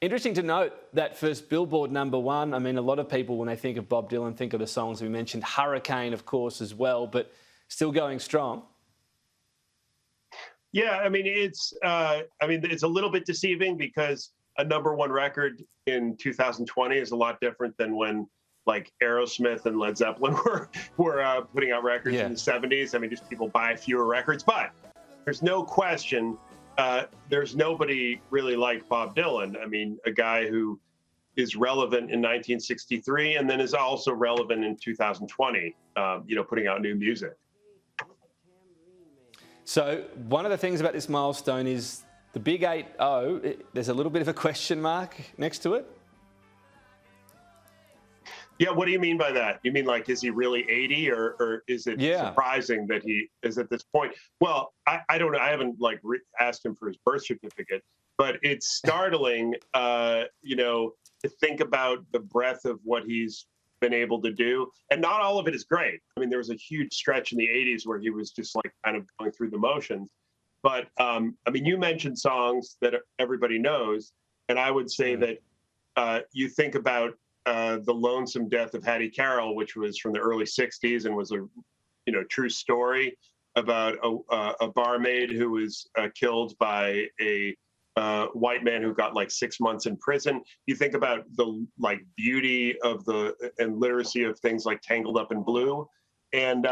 Interesting to note that first Billboard #1. I mean, a lot of people, when they think of Bob Dylan, think of the songs we mentioned. Hurricane, of course, as well, but still going strong. Yeah, I mean, it's a little bit deceiving because a #1 record in 2020 is a lot different than when like Aerosmith and Led Zeppelin were putting out records in the 70s. I mean, just people buy fewer records, but there's no question. There's nobody really like Bob Dylan. I mean, a guy who is relevant in 1963 and then is also relevant in 2020, putting out new music. So one of the things about this milestone is the big 8-0. There's a little bit of a question mark next to it. Yeah, what do you mean by that? You mean like, is he really 80, or is it surprising that he is at this point? Well, I don't know. I haven't asked him for his birth certificate, but it's startling, to think about the breadth of what he's been able to do. And not all of it is great. I mean, there was a huge stretch in the 80s where he was just kind of going through the motions. But I mean, you mentioned songs that everybody knows, and I would say that you think about The Lonesome Death of Hattie Carroll, which was from the early 60s and was a true story about a barmaid who was killed by a white man who got 6 months in prison. You think about the beauty of and literacy of things like Tangled Up in Blue. And,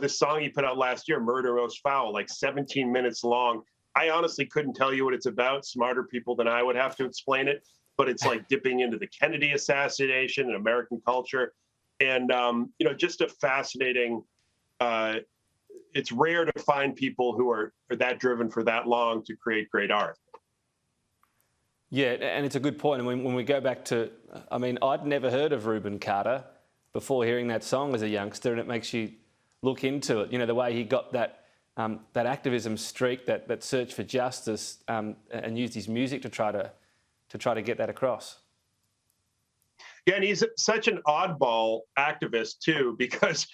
this song he put out last year, Murder Most Foul, 17 minutes long. I honestly couldn't tell you what it's about. Smarter people than I would have to explain it. But it's dipping into the Kennedy assassination and American culture. And, just a fascinating, it's rare to find people who are that driven for that long to create great art. Yeah, and it's a good point. And when we go back to, I mean, I'd never heard of Reuben Carter before hearing that song as a youngster, and it makes you look into it. The way he got that activism streak, that search for justice, and used his music to try to get that across. Yeah, and he's such an oddball activist too, because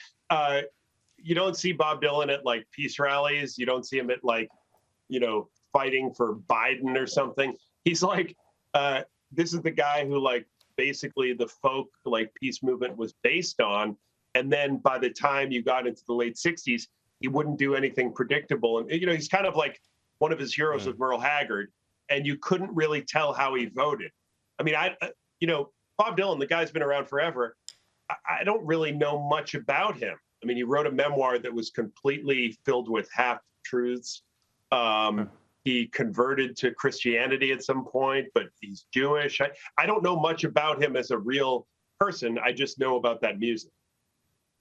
you don't see Bob Dylan at peace rallies. You don't see him at fighting for Biden or something. He's this is the guy who basically the folk peace movement was based on. And then by the time you got into the late 60s, he wouldn't do anything predictable. And he's kind of one of his heroes was Merle Haggard. And you couldn't really tell how he voted. I mean, Bob Dylan, the guy's been around forever. I don't really know much about him. I mean, he wrote a memoir that was completely filled with half-truths. He converted to Christianity at some point, but he's Jewish. I don't know much about him as a real person. I just know about that music.